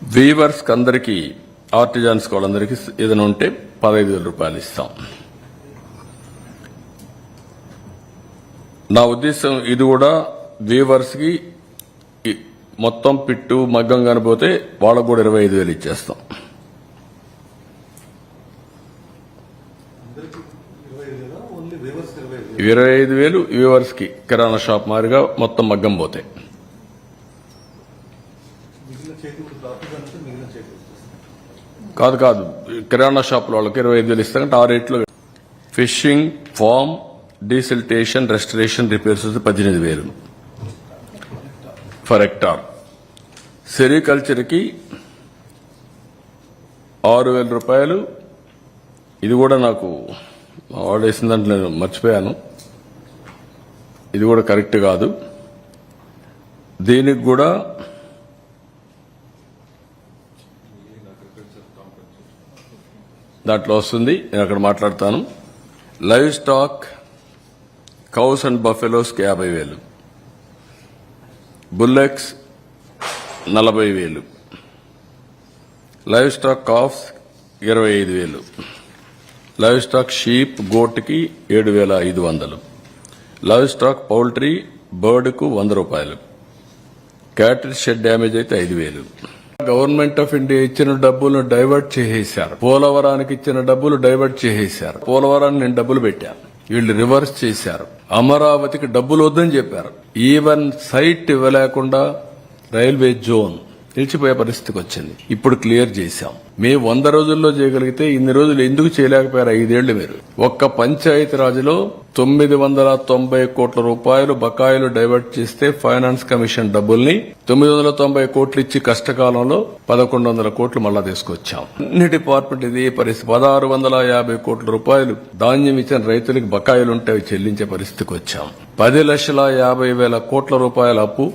వీవర్స్కి అందరికీ ఆర్టిజాన్స్ వాళ్ళందరికీ ఏదైనా ఉంటే 15,000 రూపాయలు ఇస్తాం. నా ఉద్దేశం ఇది కూడా వీవర్స్కి మొత్తం పిట్టు మగ్గం కానిపోతే వాళ్ళకు కూడా 25,000 ఇచ్చేస్తాం. 25,000 వీవర్స్కి కిరాణా షాప్ మారిగా మొత్తం మగ్గం పోతే. కాదు కిరాణా షాప్ వాళ్ళకి 25,000 ఇస్తారంటే ఆ రేట్లో. Fishing, farm, desiltation, restoration, repairs 18,000 for hectare. సెరికల్చర్కి 6,000 రూపాయలు. ఇది కూడా నాకు వాడేసిన దాంట్లో నేను మర్చిపోయాను, ఇది కూడా కరెక్ట్ కాదు. దీనికి కూడా దాంట్లో వస్తుంది, నేను అక్కడ మాట్లాడతాను. లైవ్ స్టాక్ కౌస్ అండ్ బఫెలోస్కి 50,000, bullocks 40,000, livestock calves 25,000, livestock sheep గోట్కి 7,500, లైవ్ స్టాక్ పౌల్ట్రీ బర్డ్కు 100 రూపాయలు, క్యాటిల్ షెడ్ డ్యామేజ్ అయితే 5,000. గవర్నమెంట్ ఆఫ్ ఇండియా ఇచ్చిన డబ్బులను డైవర్ట్ చేసేశారు. పోలవరానికి ఇచ్చిన డబ్బులు డైవర్ట్ చేసేశారు. పోలవరాన్ని నేను డబ్బులు పెట్టాను, వీళ్ళు రివర్స్ చేశారు. అమరావతికి డబ్బులు వద్దని చెప్పారు. ఈవెన్ సైట్ ఇవ్వలేకుండా రైల్వే జోన్ నిలిచిపోయే పరిస్థితికి వచ్చింది. ఇప్పుడు క్లియర్ చేశాం. మేము 100 రోజుల్లో చేయగలిగితే ఇన్ని రోజులు ఎందుకు చేయలేకపోయారు? 5 ఏళ్లు మీరు. ఒక్క పంచాయతీ రాజులో 990 కోట్ల రూపాయలు బకాయిలు డైవర్ట్ చేస్తే ఫైనాన్స్ కమిషన్ డబ్బుల్ని 990 కోట్లు ఇచ్చి కష్టకాలంలో 1,100 కోట్లు మళ్ళా తీసుకొచ్చాం. అన్ని డిపార్ట్మెంట్ ఇదే పరిస్థితి. 1,650 కోట్ల రూపాయలు ధాన్యం ఇచ్చిన రైతులకు బకాయిలుంటే అవి చెల్లించే పరిస్థితికి వచ్చాం. 10,50,000 కోట్ల రూపాయల అప్పు,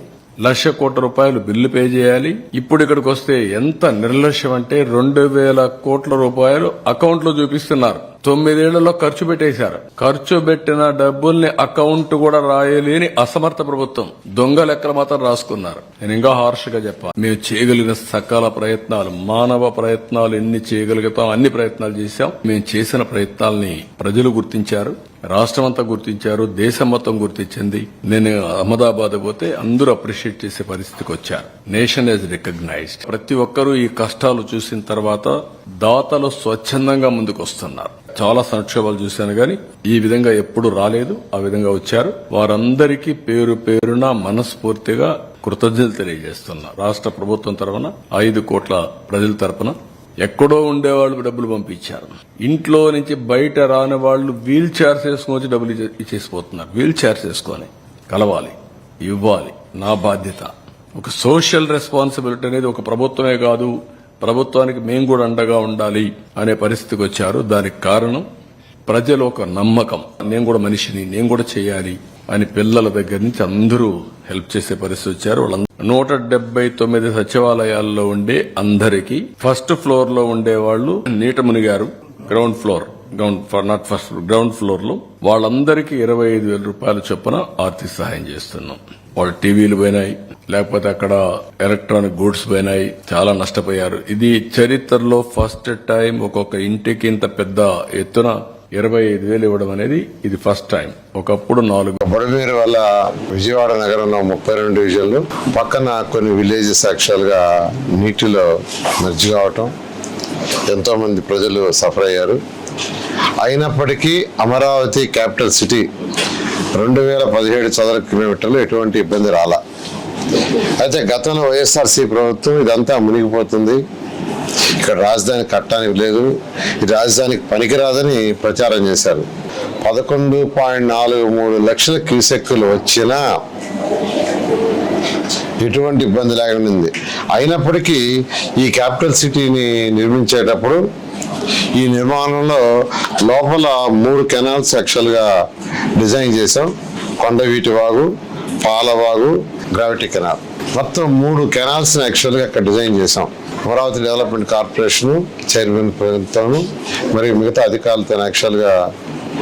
1,00,000 కోట్ల రూపాయలు బిల్లు పే చేయాలి. ఇప్పుడు ఇక్కడికి వస్తే ఎంత నిర్లక్ష్యం అంటే 2,000 కోట్ల రూపాయలు అకౌంట్ లో చూపిస్తున్నారు. 9 ఏళ్లలో ఖర్చు పెట్టేశారు. ఖర్చు పెట్టిన డబ్బుల్ని అకౌంట్ కూడా రాయలేని అసమర్థ ప్రభుత్వం. దొంగ లెక్కలు మాత్రం రాసుకున్నారు. నేను ఇంకా హార్ష్ గా చెప్పాను, మేము చేయగలిగిన సకల ప్రయత్నాలు, మానవ ప్రయత్నాలు ఎన్ని చేయగలుగుతాం అన్ని ప్రయత్నాలు చేశాం. మేము చేసిన ప్రయత్నాల్ని ప్రజలు గుర్తించారు, రాష్ట్రం అంతా గుర్తించారు, దేశం మొత్తం గుర్తించింది. నేను అహ్మదాబాద్ పోతే అందరూ అప్రిషియేట్ చేసే పరిస్థితికి వచ్చారు. Nation has recognised. ప్రతి ఒక్కరూ ఈ కష్టాలు చూసిన తర్వాత దాతలు స్వచ్ఛందంగా ముందుకు వస్తున్నారు. చాలా సంక్షోభాలు చూశాను కానీ ఈ విధంగా ఎప్పుడు రాలేదు. ఆ విధంగా వచ్చారు. వారందరికీ పేరు పేరున మనస్ఫూర్తిగా కృతజ్ఞతలు తెలియజేస్తున్నా. రాష్ట్ర ప్రభుత్వం తరఫున 5 కోట్ల ప్రజల తరఫున ఎక్కడో ఉండేవాళ్ళు డబ్బులు పంపించారు. ఇంట్లో నుంచి బయట రాని వాళ్ళు వీల్ చైర్స్ వేసుకొని వచ్చి డబ్బులు ఇచ్చేసిపోతున్నారు. వీల్ చైర్స్ వేసుకొని కలవాలి, ఇవ్వాలి. నా బాధ్యత. ఒక సోషల్ రెస్పాన్సిబిలిటీ అనేది ఒక ప్రభుత్వమే కాదు, ప్రభుత్వానికి మేము కూడా అండగా ఉండాలి అనే పరిస్థితికి వచ్చారు. దానికి కారణం ప్రజలు ఒక నమ్మకం. నేను కూడా మనిషిని, నేను కూడా చేయాలి అని పిల్లల దగ్గర నుంచి అందరూ హెల్ప్ చేసే పరిస్థితి వచ్చారు. 179 సచివాలయాల్లో ఉండే అందరికీ ఫస్ట్ ఫ్లోర్ లో ఉండే వాళ్ళు నీట మునిగారు. గ్రౌండ్ ఫ్లోర్ లో వాళ్ళందరికీ 25,000 రూపాయల చొప్పున ఆర్థిక సహాయం చేస్తున్నాం. వాళ్ళు టీవీలు పోయినాయి, లేకపోతే అక్కడ ఎలక్ట్రానిక్ గూడ్స్ పోయినాయి, చాలా నష్టపోయారు. ఇది చరిత్రలో ఫస్ట్ టైం ఒక్కొక్క ఇంటికి ఇంత పెద్ద ఎత్తున 25,000 ఇవ్వడం అనేది ఇది ఫస్ట్ టైం. ఒకప్పుడు 4 బుడమేరు వల్ల విజయవాడ నగరంలో 32 డివిజన్లు పక్కన కొన్ని విలేజెస్ యాక్చువల్ గా నీటిలో మెర్జ్ కావటం, ఎంతో మంది ప్రజలు సఫర్ అయ్యారు. అయినప్పటికీ అమరావతి క్యాపిటల్ సిటీ 2017 చదరపు కిలోమీటర్లు ఎటువంటి ఇబ్బంది రాలా. అయితే గతంలో వైఎస్ఆర్సీ ప్రభుత్వం ఇదంతా మునిగిపోతుంది, ఇక్కడ రాజధాని కట్టడానికి లేదు, ఈ రాజధానికి పనికిరాదని ప్రచారం చేశారు. 11.43 లక్షల క్యూసెక్కులు వచ్చినా ఎటువంటి ఇబ్బంది లేకుండా. అయినప్పటికీ ఈ క్యాపిటల్ సిటీని నిర్మించేటప్పుడు ఈ నిర్మాణంలో లోపల 3 కెనాల్స్ యాక్చువల్గా డిజైన్ చేసాం. కొండవీటి వాగు, పాలవాగు, గ్రావిటీ కెనాల్, మొత్తం 3 కెనాల్స్ యాక్చువల్గా అక్కడ డిజైన్ చేసాం. అమరావతి డెవలప్మెంట్ కార్పొరేషన్ చైర్మన్ ప్రభుత్వం మరియు మిగతా అధికారులతో యాక్చువల్గా